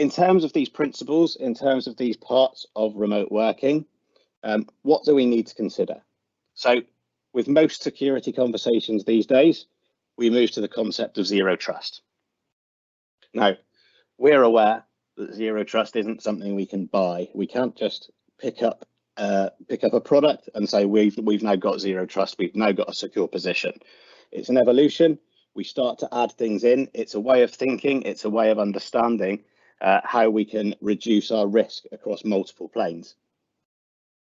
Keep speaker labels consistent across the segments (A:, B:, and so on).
A: in terms of these principles, in terms of these parts of remote working, what do we need to consider? So with most security conversations these days, we move to the concept of zero trust. Now, we're aware that zero trust isn't something we can buy. We can't just pick up a product and say we've now got zero trust. We've now got a secure position. It's an evolution. We start to add things in. It's a way of thinking. It's a way of understanding how we can reduce our risk across multiple planes.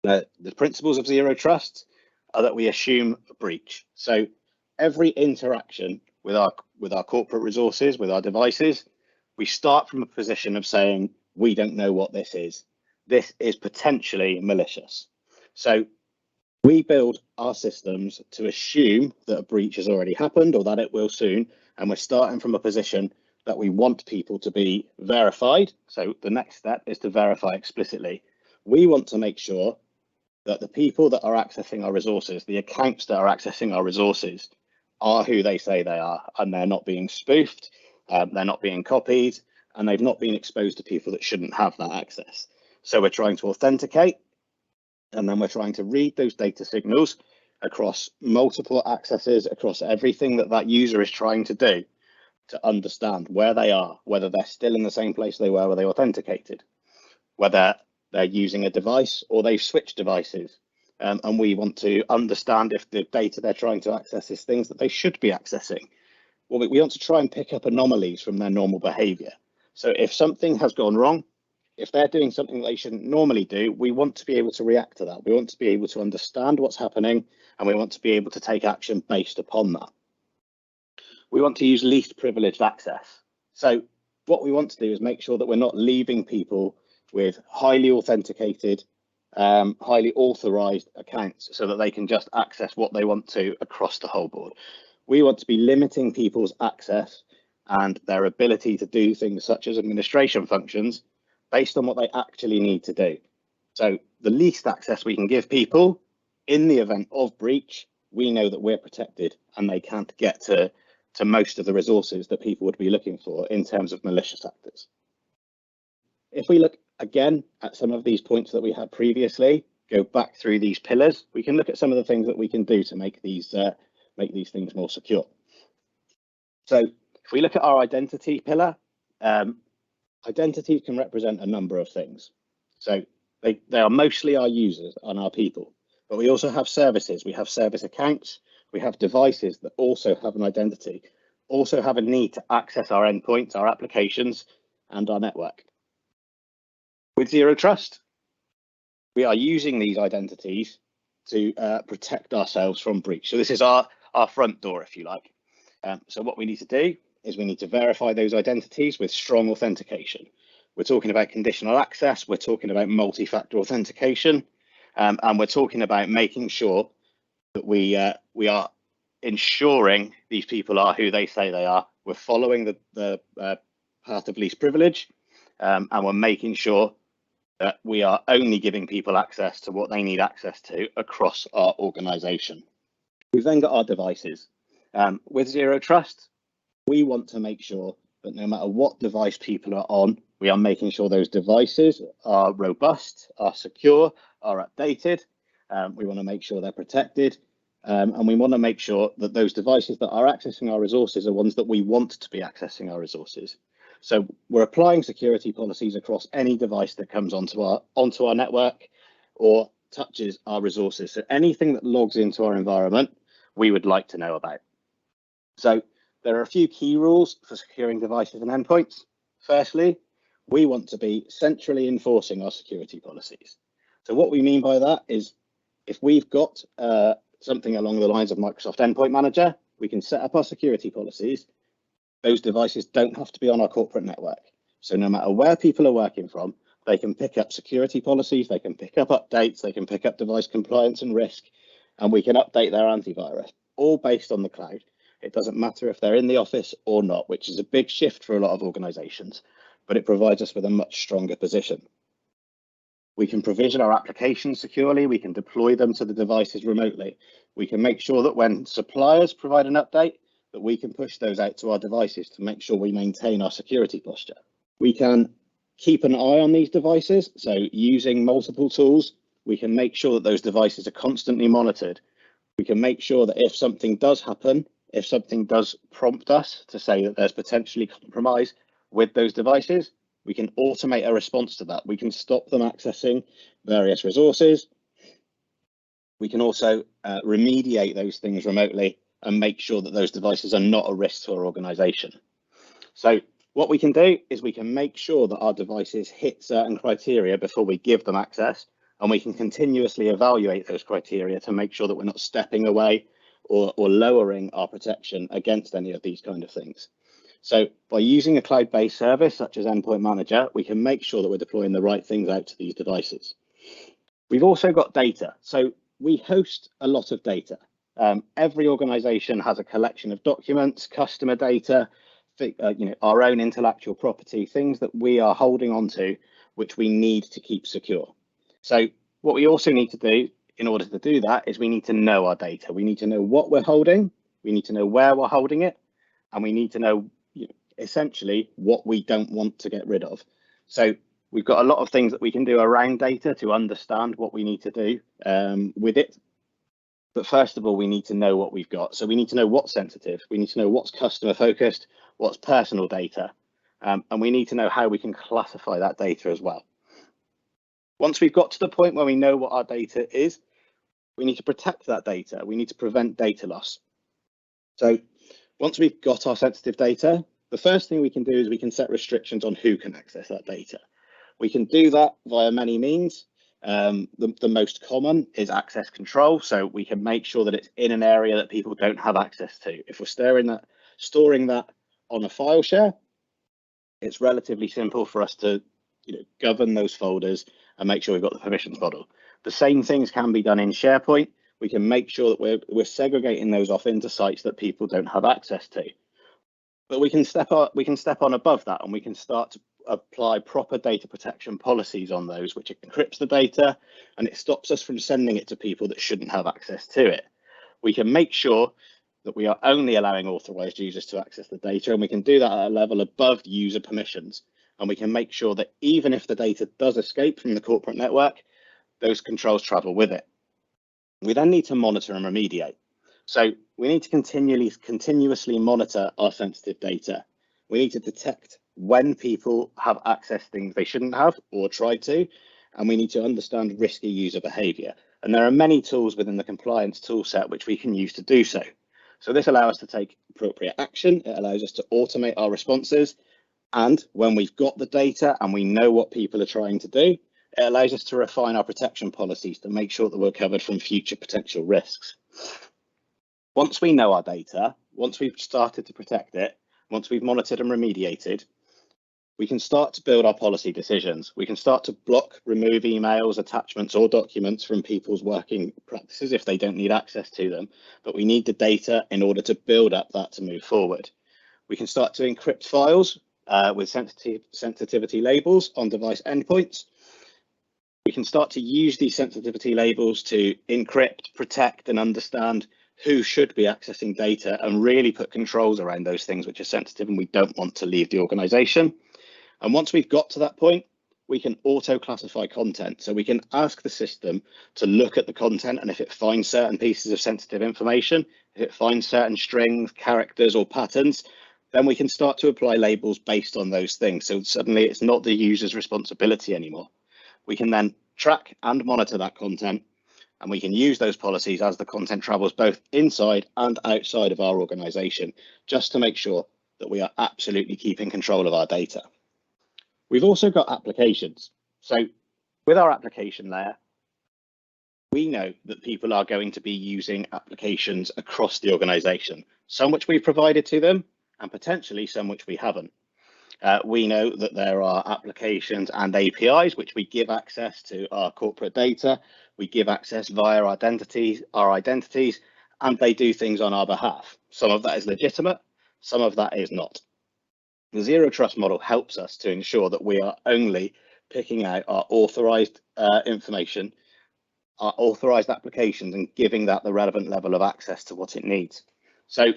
A: The principles of zero trust are that we assume a breach. So every interaction with our corporate resources, with our devices, we start from a position of saying, we don't know what this is. This is potentially malicious. So we build our systems to assume that a breach has already happened or that it will soon. And we're starting from a position that we want people to be verified. So the next step is to verify explicitly. We want to make sure that the people that are accessing our resources, the accounts that are accessing our resources, are who they say they are, and they're not being spoofed, they're not being copied, and they've not been exposed to people that shouldn't have that access. So we're trying to authenticate, and then we're trying to read those data signals across multiple accesses, across everything that user is trying to do to understand where they are, whether they're still in the same place they were when they authenticated, whether they're using a device or they've switched devices. And we want to understand if the data they're trying to access is things that they should be accessing. Well, we want to try and pick up anomalies from their normal behavior. So if something has gone wrong, if they're doing something they shouldn't normally do, we want to be able to react to that. We want to be able to understand what's happening, and we want to be able to take action based upon that. We want to use least privileged access. So what we want to do is make sure that we're not leaving people with highly authenticated, highly authorized accounts so that they can just access what they want to across the whole board. We want to be limiting people's access and their ability to do things such as administration functions based on what they actually need to do. So the least access we can give people in the event of breach, we know that we're protected and they can't get to most of the resources that people would be looking for in terms of malicious actors. If we look again at some of these points that we had previously, go back through these pillars, we can look at some of the things that we can do to make these things more secure. So if we look at our identity pillar, identities can represent a number of things. So they are mostly our users and our people, but we also have services. We have service accounts. We have devices that also have an identity, also have a need to access our endpoints, our applications, and our network. With zero trust, we are using these identities to protect ourselves from breach. So this is our front door, if you like. So what we need to do is we need to verify those identities with strong authentication. We're talking about conditional access. We're talking about multi-factor authentication, and we're talking about making sure that we are ensuring these people are who they say they are. We're following the path of least privilege, and we're making sure that we are only giving people access to what they need access to across our organization. We've then got our devices. With zero trust, we want to make sure that no matter what device people are on, we are making sure those devices are robust, are secure, are updated. We want to make sure they're protected. And we want to make sure that those devices that are accessing our resources are ones that we want to be accessing our resources. So we're applying security policies across any device that comes onto our network or touches our resources. So anything that logs into our environment, we would like to know about. So there are a few key rules for securing devices and endpoints. Firstly, we want to be centrally enforcing our security policies. So what we mean by that is if we've got something along the lines of Microsoft Endpoint Manager, we can set up our security policies. Those devices don't have to be on our corporate network. So no matter where people are working from, they can pick up security policies, they can pick up updates, they can pick up device compliance and risk, and we can update their antivirus, all based on the cloud. It doesn't matter if they're in the office or not, which is a big shift for a lot of organizations, but it provides us with a much stronger position. We can provision our applications securely. We can deploy them to the devices remotely. We can make sure that when suppliers provide an update, that we can push those out to our devices to make sure we maintain our security posture. We can keep an eye on these devices. So using multiple tools, we can make sure that those devices are constantly monitored. We can make sure that if something does happen, if something does prompt us to say that there's potentially compromise with those devices, we can automate a response to that. We can stop them accessing various resources. We can also remediate those things remotely and make sure that those devices are not a risk to our organization. So what we can do is we can make sure that our devices hit certain criteria before we give them access, and we can continuously evaluate those criteria to make sure that we're not stepping away or lowering our protection against any of these kind of things. So by using a cloud-based service such as Endpoint Manager, we can make sure that we're deploying the right things out to these devices. We've also got data. So we host a lot of data. Every organization has a collection of documents, customer data, our own intellectual property, things that we are holding on to, which we need to keep secure. So what we also need to do in order to do that is we need to know our data. We need to know what we're holding, we need to know where we're holding it, and we need to know essentially what we don't want to get rid of. So we've got a lot of things that we can do around data to understand what we need to do with it. But first of all, we need to know what we've got. So we need to know what's sensitive. We need to know what's customer focused, what's personal data, and we need to know how we can classify that data as well. Once we've got to the point where we know what our data is, we need to protect that data. We need to prevent data loss. So once we've got our sensitive data, the first thing we can do is we can set restrictions on who can access that data. We can do that via many means. The most common is access control. So we can make sure that it's in an area that people don't have access to. If we're storing that on a file share, it's relatively simple for us to govern those folders and make sure we've got the permissions model. The same things can be done in SharePoint. We can make sure that we're segregating those off into sites that people don't have access to. But we can step on above that, and we can start to apply proper data protection policies on those, which encrypts the data, and it stops us from sending it to people that shouldn't have access to it. We can make sure that we are only allowing authorized users to access the data, and we can do that at a level above user permissions. And we can make sure that even if the data does escape from the corporate network, those controls travel with it. We then need to monitor and remediate. So we need to continuously monitor our sensitive data. We need to detect when people have accessed things they shouldn't have or tried to, and we need to understand risky user behavior. And there are many tools within the compliance toolset which we can use to do so. So this allows us to take appropriate action. It allows us to automate our responses. And when we've got the data and we know what people are trying to do, it allows us to refine our protection policies to make sure that we're covered from future potential risks. Once we know our data, once we've started to protect it, once we've monitored and remediated, we can start to build our policy decisions. We can start to block, remove emails, attachments, or documents from people's working practices if they don't need access to them. But we need the data in order to build up that to move forward. We can start to encrypt files with sensitivity labels on device endpoints. We can start to use these sensitivity labels to encrypt, protect, and understand who should be accessing data and really put controls around those things which are sensitive and we don't want to leave the organization. And once we've got to that point, we can auto classify content. So we can ask the system to look at the content, and if it finds certain pieces of sensitive information, if it finds certain strings, characters, or patterns, then we can start to apply labels based on those things. So suddenly it's not the user's responsibility anymore. We can then track and monitor that content, and we can use those policies as the content travels both inside and outside of our organization, just to make sure that we are absolutely keeping control of our data. We've also got applications. So with our application layer, we know that people are going to be using applications across the organization, some which we've provided to them and potentially some which we haven't. We know that there are applications and APIs which we give access to our corporate data. We give access via our identities, and they do things on our behalf. Some of that is legitimate, some of that is not. The Zero Trust model helps us to ensure that we are only picking out our authorized information, our authorized applications, and giving that the relevant level of access to what it needs. So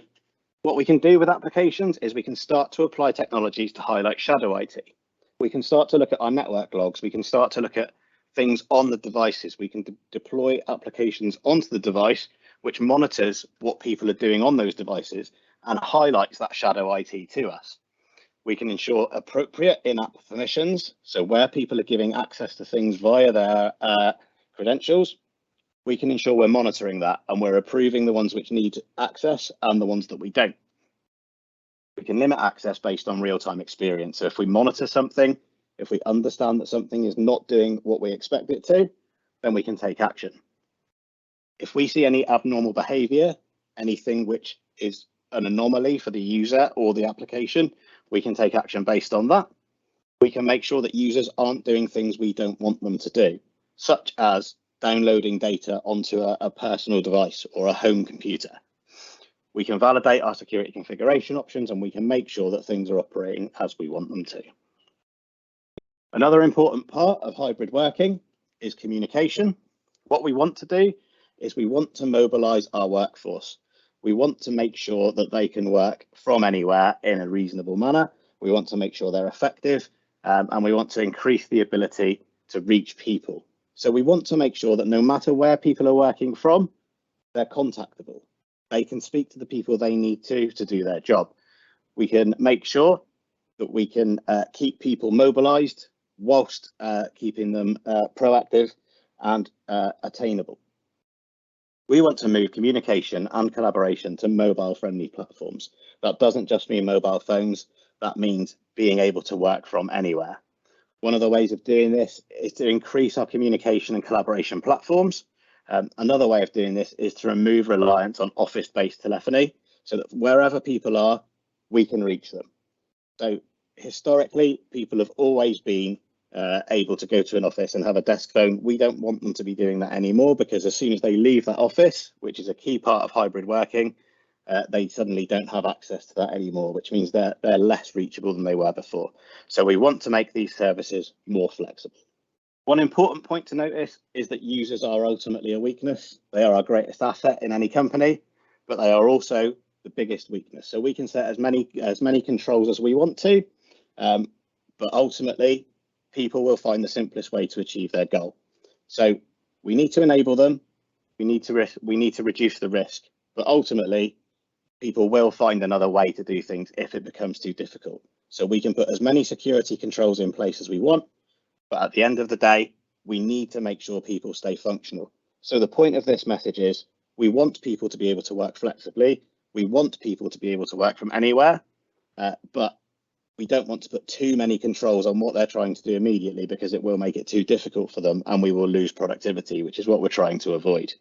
A: what we can do with applications is we can start to apply technologies to highlight shadow IT. We can start to look at our network logs. We can start to look at things on the devices. We can deploy applications onto the device, which monitors what people are doing on those devices and highlights that shadow IT to us. We can ensure appropriate in-app permissions. So where people are giving access to things via their credentials, we can ensure we're monitoring that and we're approving the ones which need access and the ones that we don't. We can limit access based on real-time experience. So if we monitor something, if we understand that something is not doing what we expect it to, then we can take action. If we see any abnormal behavior, anything which is an anomaly for the user or the application, we can take action based on that. We can make sure that users aren't doing things we don't want them to do, such as downloading data onto a personal device or a home computer. We can validate our security configuration options and we can make sure that things are operating as we want them to. Another important part of hybrid working is communication. What we want to do is we want to mobilize our workforce. We want to make sure that they can work from anywhere in a reasonable manner. We want to make sure they're effective and we want to increase the ability to reach people. So we want to make sure that no matter where people are working from, they're contactable. They can speak to the people they need to do their job. We can make sure that we can keep people mobilized whilst keeping them proactive and attainable. We want to move communication and collaboration to mobile-friendly platforms. That doesn't just mean mobile phones, that means being able to work from anywhere. One of the ways of doing this is to increase our communication and collaboration platforms. Another way of doing this is to remove reliance on office-based telephony so that wherever people are, we can reach them. So historically, people have always been able to go to an office and have a desk phone. We don't want them to be doing that anymore because as soon as they leave that office, which is a key part of hybrid working, they suddenly don't have access to that anymore, which means they're less reachable than they were before. So we want to make these services more flexible. One important point to notice is that users are ultimately a weakness. They are our greatest asset in any company, but they are also the biggest weakness. So we can set as many controls as we want to, but ultimately people will find the simplest way to achieve their goal. So we need to enable them. We need to reduce the risk, but ultimately people will find another way to do things if it becomes too difficult. So we can put as many security controls in place as we want, but at the end of the day, we need to make sure people stay functional. So the point of this message is we want people to be able to work flexibly. We want people to be able to work from anywhere, but we don't want to put too many controls on what they're trying to do immediately because it will make it too difficult for them and we will lose productivity, which is what we're trying to avoid.